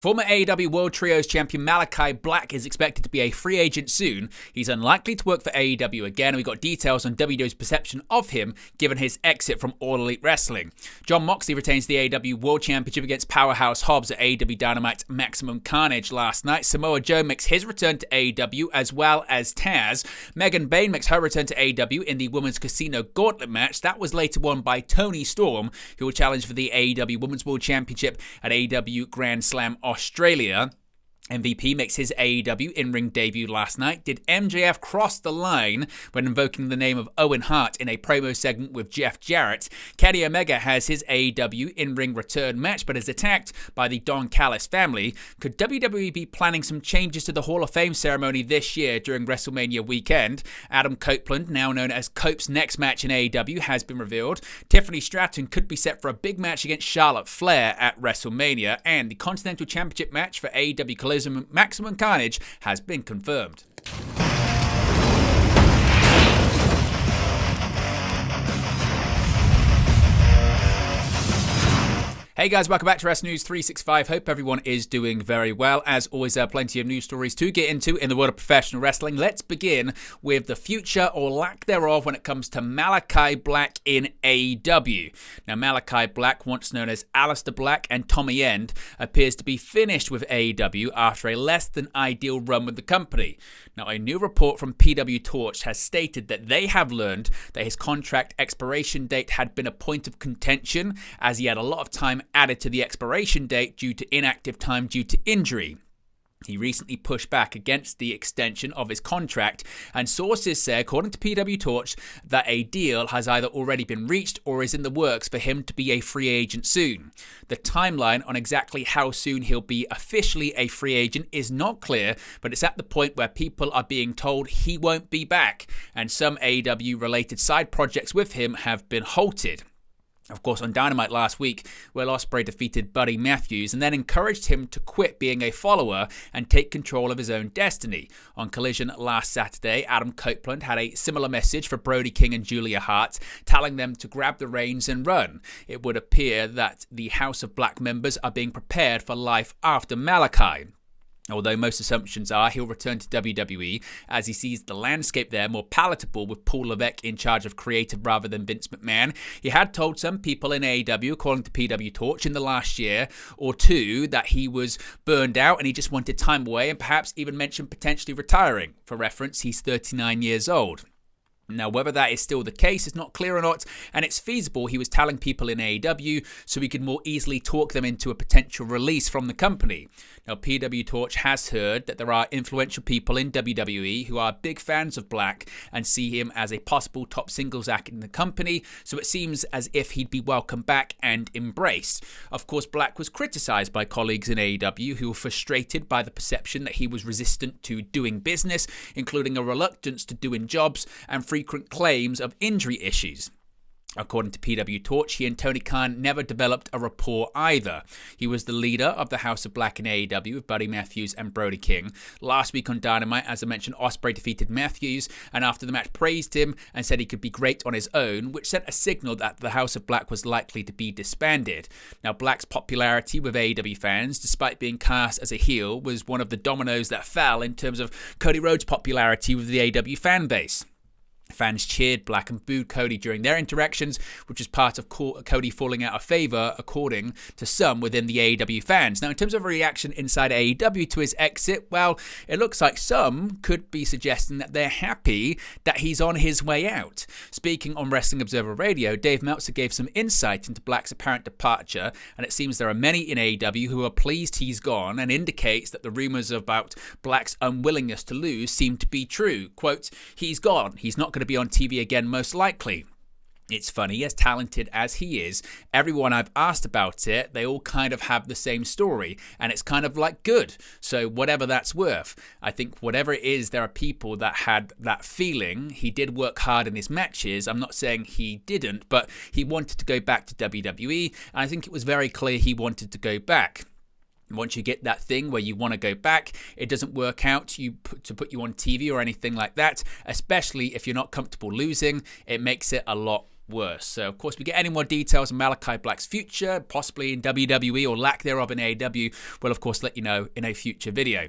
Former AEW World Trios champion Malakai Black is expected to be a free agent soon. He's unlikely to work for AEW again, and we got details on WWE's perception of him given his exit from All Elite Wrestling. John Moxley retains the AEW World Championship against Powerhouse Hobbs at AEW Dynamite Maximum Carnage last night. Samoa Joe makes his return to AEW as well as Taz. Megan Bane makes her return to AEW in the Women's Casino Gauntlet match. That was later won by Toni Storm, who will challenge for the AEW Women's World Championship at AEW Grand Slam Australia. MVP makes his AEW in-ring debut last night. Did MJF cross the line when invoking the name of Owen Hart in a promo segment with Jeff Jarrett? Kenny Omega has his AEW in-ring return match, but is attacked by the Don Callis family. Could WWE be planning some changes to the Hall of Fame ceremony this year during WrestleMania weekend? Adam Copeland, now known as Cope's next match in AEW, has been revealed. Tiffany Stratton could be set for a big match against Charlotte Flair at WrestleMania, and the Continental Championship match for AEW Collision Maximum Carnage has been confirmed. Hey guys, welcome back to Wrestling News 365. Hope everyone is doing very well. As always, there are plenty of news stories to get into in the world of professional wrestling. Let's begin with the future or lack thereof when it comes to Malakai Black in AEW. Now, Malakai Black, once known as Aleister Black and Tommy End, appears to be finished with AEW after a less than ideal run with the company. Now, a new report from PW Torch has stated that they have learned that his contract expiration date had been a point of contention, as he had a lot of time added to the expiration date due to inactive time due to injury. He recently pushed back against the extension of his contract, and sources say, according to PW Torch, that a deal has either already been reached or is in the works for him to be a free agent soon. The timeline on exactly how soon he'll be officially a free agent is not clear, but it's at the point where people are being told he won't be back, and some AEW-related side projects with him have been halted. Of course, on Dynamite last week, Will Ospreay defeated Buddy Matthews and then encouraged him to quit being a follower and take control of his own destiny. On Collision last Saturday, Adam Copeland had a similar message for Brody King and Julia Hart, telling them to grab the reins and run. It would appear that the House of Black members are being prepared for life after Malakai. Although most assumptions are he'll return to WWE as he sees the landscape there more palatable with Paul Levesque in charge of creative rather than Vince McMahon. He had told some people in AEW, according to PW Torch, in the last year or two that he was burned out and he just wanted time away, and perhaps even mentioned potentially retiring. For reference, he's 39 years old. Now, whether that is still the case is not clear or not, and it's feasible he was telling people in AEW so he could more easily talk them into a potential release from the company. Now, PW Torch has heard that there are influential people in WWE who are big fans of Black and see him as a possible top singles act in the company, so it seems as if he'd be welcomed back and embraced. Of course, Black was criticised by colleagues in AEW who were frustrated by the perception that he was resistant to doing business, including a reluctance to doing jobs and frequent claims of injury issues. According to PW Torch, he and Tony Khan never developed a rapport either. He was the leader of the House of Black in AEW with Buddy Matthews and Brody King. Last week on Dynamite, as I mentioned, Ospreay defeated Matthews and after the match praised him and said he could be great on his own, which sent a signal that the House of Black was likely to be disbanded. Now, Black's popularity with AEW fans, despite being cast as a heel, was one of the dominoes that fell in terms of Cody Rhodes' popularity with the AEW fan base. Fans cheered Black and booed Cody during their interactions, which was part of Cody falling out of favour, according to some within the AEW fans. Now, in terms of a reaction inside AEW to his exit, well, it looks like some could be suggesting that they're happy that he's on his way out. Speaking on Wrestling Observer Radio, Dave Meltzer gave some insight into Black's apparent departure, and it seems there are many in AEW who are pleased he's gone and indicates that the rumours about Black's unwillingness to lose seem to be true. Quote, "He's gone. He's not going to be on TV again, most likely. It's funny, as talented as he is, everyone I've asked about it, they all kind of have the same story, and it's kind of like good. So whatever that's worth, I think whatever it is, there are people that had that feeling. He did work hard in his matches. I'm not saying he didn't, but he wanted to go back to WWE, and I think it was very clear he wanted to go back. Once you get that thing where you want to go back, it doesn't work out to put you on TV or anything like that, especially if you're not comfortable losing. It makes it a lot worse. So, of course, we get any more details on Malakai Black's future, possibly in WWE or lack thereof in AEW, we'll, of course, let you know in a future video.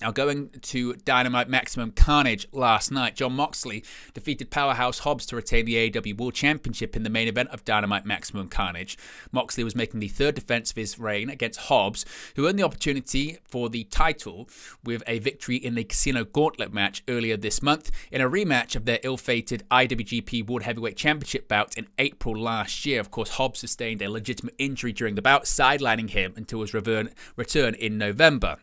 Now, going to Dynamite Maximum Carnage last night, Jon Moxley defeated Powerhouse Hobbs to retain the AEW World Championship in the main event of Dynamite Maximum Carnage. Moxley was making the third defense of his reign against Hobbs, who earned the opportunity for the title with a victory in the Casino Gauntlet match earlier this month in a rematch of their ill-fated IWGP World Heavyweight Championship bout in April last year. Of course, Hobbs sustained a legitimate injury during the bout, sidelining him until his return in November.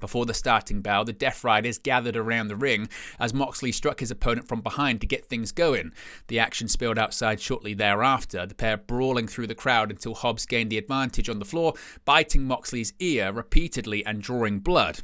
Before the starting bell, the Death Riders gathered around the ring as Moxley struck his opponent from behind to get things going. The action spilled outside shortly thereafter, the pair brawling through the crowd until Hobbs gained the advantage on the floor, biting Moxley's ear repeatedly and drawing blood.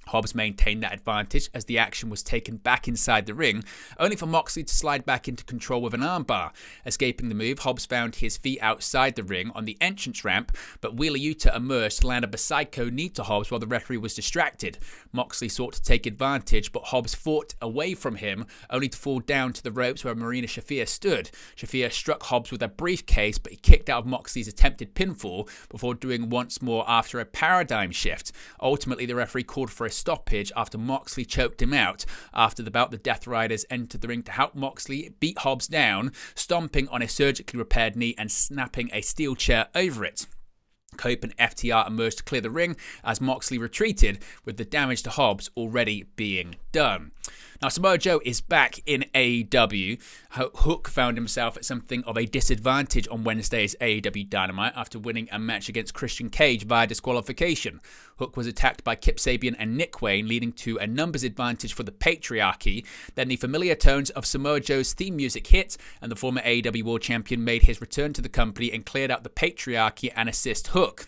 Hobbs maintained that advantage as the action was taken back inside the ring, only for Moxley to slide back into control with an armbar. Escaping the move, Hobbs found his feet outside the ring on the entrance ramp, but Wheeler Yuta emerged to land a Psycho knee to Hobbs while the referee was distracted. Moxley sought to take advantage, but Hobbs fought away from him, only to fall down to the ropes where Marina Shafir stood. Shafir struck Hobbs with a briefcase, but he kicked out of Moxley's attempted pinfall before doing once more after a paradigm shift. Ultimately, the referee called for a stoppage after Moxley choked him out. After the bout, the Death Riders entered the ring to help Moxley beat Hobbs down, stomping on a surgically repaired knee and snapping a steel chair over it. Cope and FTR emerged to clear the ring as Moxley retreated, with the damage to Hobbs already being done. Now, Samoa Joe is back in AEW. Hook found himself at something of a disadvantage on Wednesday's AEW Dynamite after winning a match against Christian Cage via disqualification. Hook was attacked by Kip Sabian and Nick Wayne, leading to a numbers advantage for the Patriarchy. Then the familiar tones of Samoa Joe's theme music hit, and the former AEW World Champion made his return to the company and cleared out the Patriarchy and assist Hook.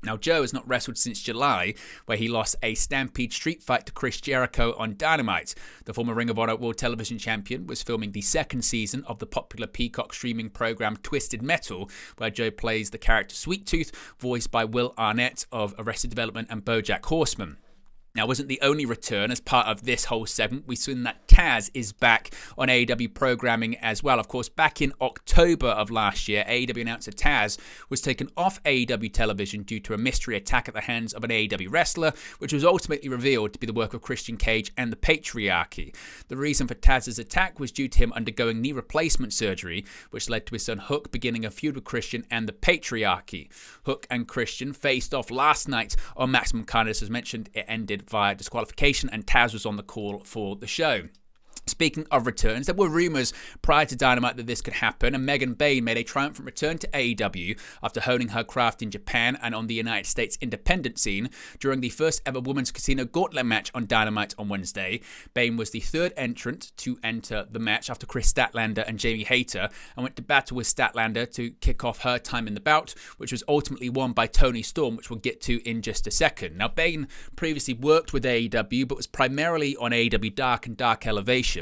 Now, Joe has not wrestled since July, where he lost a Stampede Street fight to Chris Jericho on Dynamite. The former Ring of Honor World Television Champion was filming the second season of the popular Peacock streaming program Twisted Metal, where Joe plays the character Sweet Tooth, voiced by Will Arnett of Arrested Development and BoJack Horseman. Now, wasn't the only return as part of this whole segment. We've seen that Taz is back on AEW programming as well. Of course, back in October of last year, AEW announcer Taz was taken off AEW television due to a mystery attack at the hands of an AEW wrestler, which was ultimately revealed to be the work of Christian Cage and the Patriarchy. The reason for Taz's attack was due to him undergoing knee replacement surgery, which led to his son Hook beginning a feud with Christian and the Patriarchy. Hook and Christian faced off last night on Maximum Carnage. As mentioned, it ended via disqualification, and Taz was on the call for the show. Speaking of returns, there were rumours prior to Dynamite that this could happen, and Megan Bane made a triumphant return to AEW after honing her craft in Japan and on the United States independent scene during the first ever Women's Casino Gauntlet match on Dynamite on Wednesday. Bane was the third entrant to enter the match after Chris Statlander and Jamie Hayter, and went to battle with Statlander to kick off her time in the bout, which was ultimately won by Toni Storm, which we'll get to in just a second. Now, Bane previously worked with AEW, but was primarily on AEW Dark and Dark Elevation.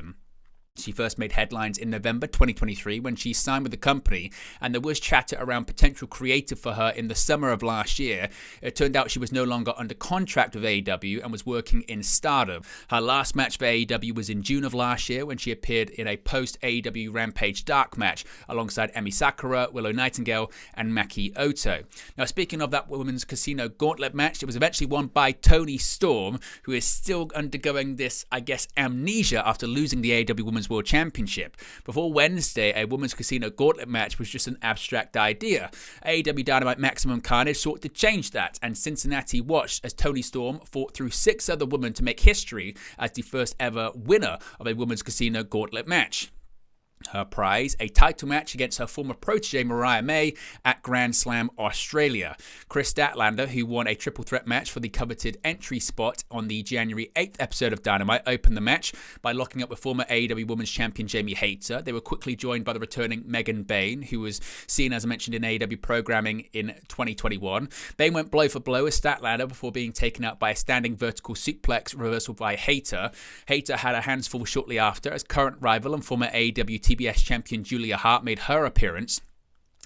She first made headlines in November 2023 when she signed with the company, and there was chatter around potential creative for her in the summer of last year. It turned out she was no longer under contract with AEW and was working in Stardom. Her last match for AEW was in June of last year when she appeared in a post-AEW Rampage Dark match alongside Emi Sakura, Willow Nightingale, and Maki Oto. Now, speaking of that Women's Casino Gauntlet match, it was eventually won by Toni Storm, who is still undergoing this, amnesia after losing the AEW Women's World Championship. Before Wednesday, a Women's Casino Gauntlet match was just an abstract idea. AEW Dynamite Maximum Carnage sought to change that, and Cincinnati watched as Toni Storm fought through 6 other women to make history as the first ever winner of a Women's Casino Gauntlet match. Her prize, a title match against her former protege Mariah May at Grand Slam Australia. Chris Statlander, who won a triple threat match for the coveted entry spot on the January 8th episode of Dynamite, opened the match by locking up with former AEW Women's Champion Jamie Hayter. They were quickly joined by the returning Megan Bane, who was seen, as I mentioned, in AEW programming in 2021. Bane went blow for blow with Statlander before being taken out by a standing vertical suplex reversal by Hayter. Hayter had her hands full shortly after as current rival and former AEW TBS champion Julia Hart made her appearance.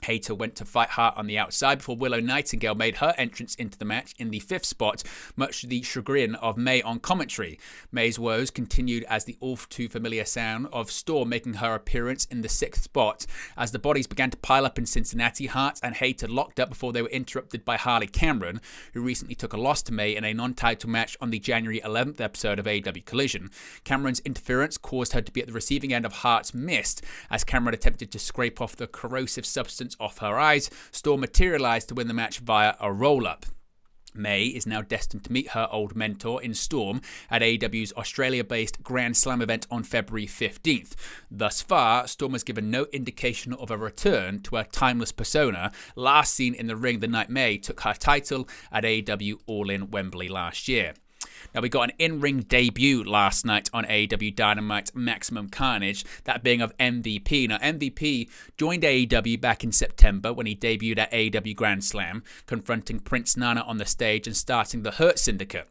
Hayter went to fight Hart on the outside before Willow Nightingale made her entrance into the match in the 5th spot, much to the chagrin of May on commentary. May's woes continued as the all-too-familiar sound of Storm making her appearance in the 6th spot. As the bodies began to pile up in Cincinnati, Hart and Hayter locked up before they were interrupted by Harley Cameron, who recently took a loss to May in a non-title match on the January 11th episode of AEW Collision. Cameron's interference caused her to be at the receiving end of Hart's mist, as Cameron attempted to scrape off the corrosive substance off her eyes. Storm materialized to win the match via a roll-up. May is now destined to meet her old mentor in Storm at AEW's Australia-based Grand Slam event on February 15th. Thus far, Storm has given no indication of a return to her timeless persona, last seen in the ring the night May took her title at AEW All In Wembley last year. Now, we got an in-ring debut last night on AEW Dynamite Maximum Carnage, that being of MVP. Now, MVP joined AEW back in September when he debuted at AEW Grand Slam, confronting Prince Nana on the stage and starting the Hurt Syndicate.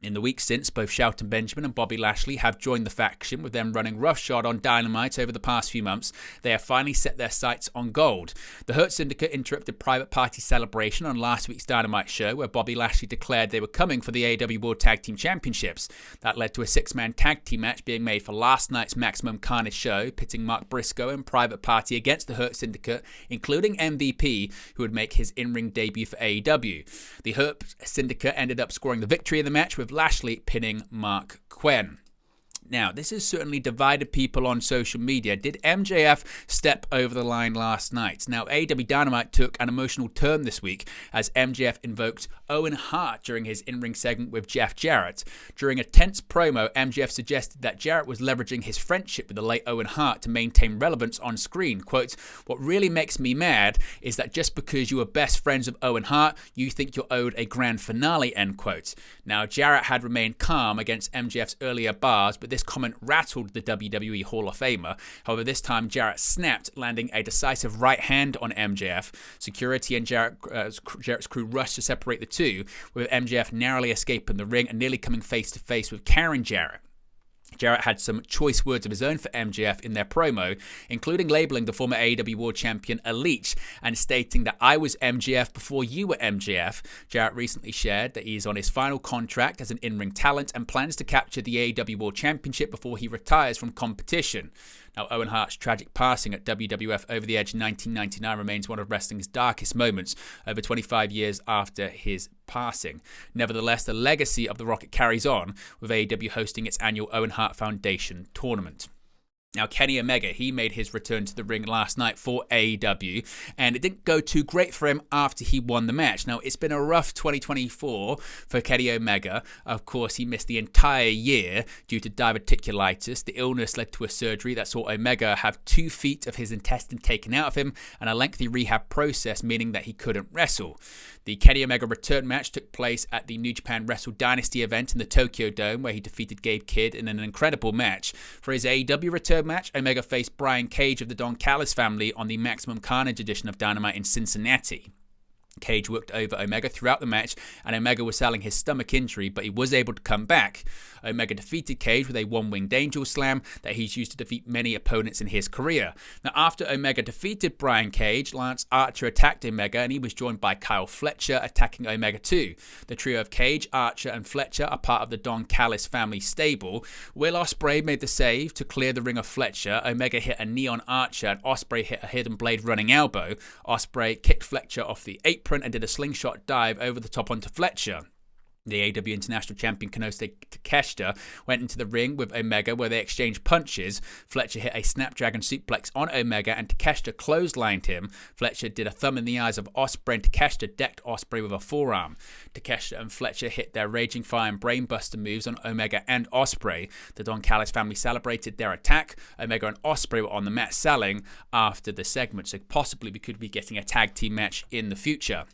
In the weeks since, both Shelton Benjamin and Bobby Lashley have joined the faction, with them running roughshod on Dynamite over the past few months. They have finally set their sights on gold. The Hurt Syndicate interrupted Private Party Celebration on last week's Dynamite show, where Bobby Lashley declared they were coming for the AEW World Tag Team Championships. That led to a 6-man tag team match being made for last night's Maximum Carnage show, pitting Mark Briscoe and Private Party against the Hurt Syndicate, including MVP, who would make his in-ring debut for AEW. The Hurt Syndicate ended up scoring the victory in the match, with Lashley pinning Mark Quinn. Now, this has certainly divided people on social media. Did MJF step over the line last night? Now, AEW Dynamite took an emotional turn this week as MJF invoked Owen Hart during his in-ring segment with Jeff Jarrett. During a tense promo, MJF suggested that Jarrett was leveraging his friendship with the late Owen Hart to maintain relevance on screen. Quote, "What really makes me mad is that just because you were best friends with Owen Hart, you think you're owed a grand finale," end quote. Now, Jarrett had remained calm against MJF's earlier bars, but this comment rattled the WWE Hall of Famer. However, this time Jarrett snapped, landing a decisive right hand on MJF. Security and Jarrett's crew rushed to separate the two, with MJF narrowly escaping the ring and nearly coming face to face with Karen Jarrett. Jarrett had some choice words of his own for MJF in their promo, including labeling the former AEW World Champion a leech and stating that "I was MJF before you were MJF." Jarrett recently shared that he is on his final contract as an in-ring talent and plans to capture the AEW World Championship before he retires from competition. Now, Owen Hart's tragic passing at WWF Over the Edge in 1999 remains one of wrestling's darkest moments, over 25 years after his passing. Nevertheless, the legacy of The Rocket carries on, with AEW hosting its annual Owen Hart Foundation tournament. Now, Kenny Omega, he made his return to the ring last night for AEW, and it didn't go too great for him after he won the match. Now, it's been a rough 2024 for Kenny Omega. Of course, he missed the entire year due to diverticulitis. The illness led to a surgery that saw Omega have 2 feet of his intestine taken out of him and a lengthy rehab process, meaning that he couldn't wrestle. The Kenny Omega return match took place at the New Japan Wrestle Dynasty event in the Tokyo Dome, where he defeated Gabe Kidd in an incredible match. For his AEW return match, Omega faced Brian Cage of the Don Callis family on the Maximum Carnage edition of Dynamite in Cincinnati. Cage worked over Omega throughout the match, and Omega was selling his stomach injury, but he was able to come back. Omega defeated Cage with a one-winged angel slam that he's used to defeat many opponents in his career. Now, after Omega defeated Brian Cage, Lance Archer attacked Omega, and he was joined by Kyle Fletcher attacking Omega too. The trio of Cage, Archer, and Fletcher are part of the Don Callis family stable. Will Ospreay made the save to clear the ring of Fletcher. Omega hit a knee on Archer, and Ospreay hit a hidden blade running elbow. Ospreay kicked Fletcher off the apron and did a slingshot dive over the top onto Fletcher. The AEW International Champion Konosuke Takeshita went into the ring with Omega, where they exchanged punches. Fletcher hit a Snapdragon suplex on Omega, and Takeshita clotheslined him. Fletcher did a thumb in the eyes of Ospreay, and Takeshita decked Ospreay with a forearm. Takeshita and Fletcher hit their Raging Fire and Brainbuster moves on Omega and Ospreay. The Don Callis family celebrated their attack. Omega and Ospreay were on the mat selling after the segment, so possibly we could be getting a tag team match in the future.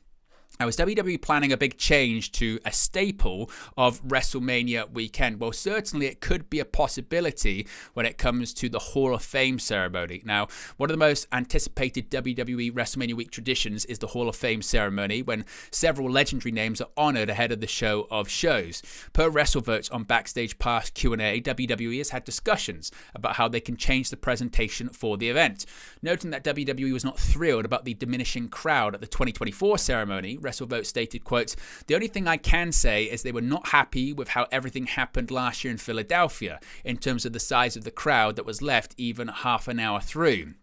Now, is WWE planning a big change to a staple of WrestleMania weekend? Well, certainly it could be a possibility when it comes to the Hall of Fame ceremony. Now, one of the most anticipated WWE WrestleMania week traditions is the Hall of Fame ceremony, when several legendary names are honored ahead of the show of shows. Per WrestleVotes on Backstage Pass Q&A, WWE has had discussions about how they can change the presentation for the event. Noting that WWE was not thrilled about the diminishing crowd at the 2024 ceremony, WrestleVote stated, quote, "The only thing I can say is they were not happy with how everything happened last year in Philadelphia in terms of the size of the crowd that was left even half an hour through.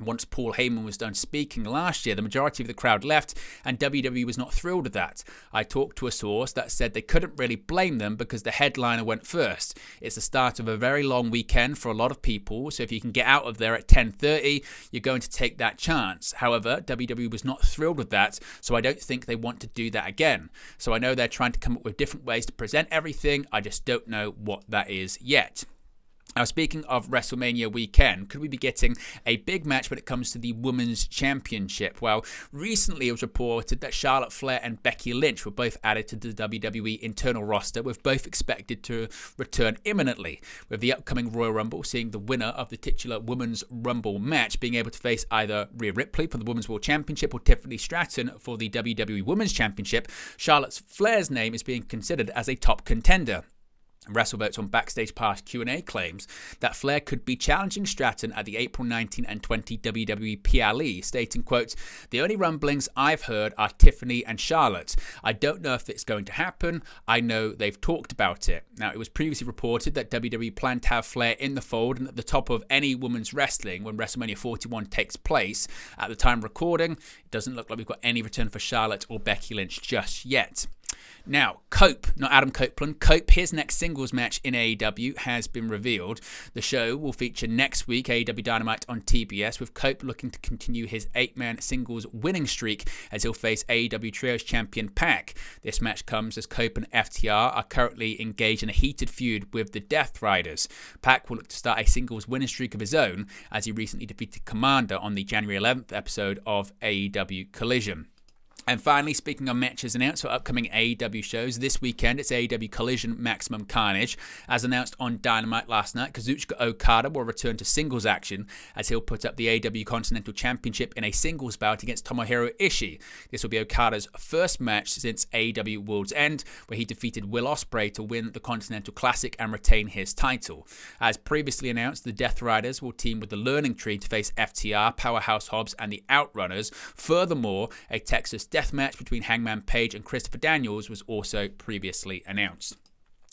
Once Paul Heyman was done speaking last year, the majority of the crowd left, and WWE was not thrilled with that. I talked to a source that said they couldn't really blame them because the headliner went first. It's the start of a very long weekend for a lot of people, so if you can get out of there at 10:30, you're going to take that chance. However, WWE was not thrilled with that, so I don't think they want to do that again. So I know they're trying to come up with different ways to present everything. I just don't know what that is yet." Now, speaking of WrestleMania weekend, could we be getting a big match when it comes to the Women's Championship? Well, recently it was reported that Charlotte Flair and Becky Lynch were both added to the WWE internal roster, with both expected to return imminently, with the upcoming Royal Rumble seeing the winner of the titular Women's Rumble match being able to face either Rhea Ripley for the Women's World Championship or Tiffany Stratton for the WWE Women's Championship. Charlotte Flair's name is being considered as a top contender. WrestleVotes on Backstage Pass Q&A claims that Flair could be challenging Stratton at the April 19 and 20 WWE PLE, stating, quote, "The only rumblings I've heard are Tiffany and Charlotte. I don't know if it's going to happen. I know they've talked about it." Now, it was previously reported that WWE planned to have Flair in the fold and at the top of any women's wrestling when WrestleMania 41 takes place. At the time of recording, it doesn't look like we've got any return for Charlotte or Becky Lynch just yet. Now, Cope, not Adam Copeland, Cope, his next singles match in AEW has been revealed. The show will feature next week AEW Dynamite on TBS, with Cope looking to continue his 8-man singles winning streak as he'll face AEW Trios champion Pac. This match comes as Cope and FTR are currently engaged in a heated feud with the Death Riders. Pac will look to start a singles winning streak of his own as he recently defeated Commander on the January 11th episode of AEW Collision. And finally, speaking of matches announced for upcoming AEW shows, this weekend it's AEW Collision Maximum Carnage. As announced on Dynamite last night, Kazuchika Okada will return to singles action as he'll put up the AEW Continental Championship in a singles bout against Tomohiro Ishii. This will be Okada's first match since AEW World's End, where he defeated Will Ospreay to win the Continental Classic and retain his title. As previously announced, the Death Riders will team with the Learning Tree to face FTR, Powerhouse Hobbs, and the Outrunners. Furthermore, a Texas death match between Hangman Page and Christopher Daniels was also previously announced.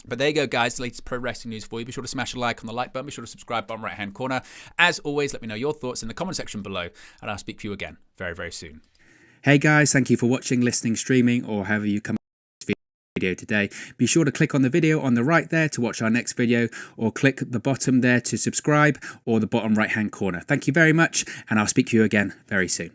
But there you go, guys, the latest pro wrestling news for you. Be sure to smash a like on the like button. Be sure to subscribe bottom right hand corner. As always, let me know your thoughts in the comment section below, and I'll speak to you again very, very soon. Hey guys, thank you for watching, listening, streaming, or however you come to this video today. Be sure to click on the video on the right there to watch our next video, or click the bottom there to subscribe, or the bottom right hand corner. Thank you very much, and I'll speak to you again very soon.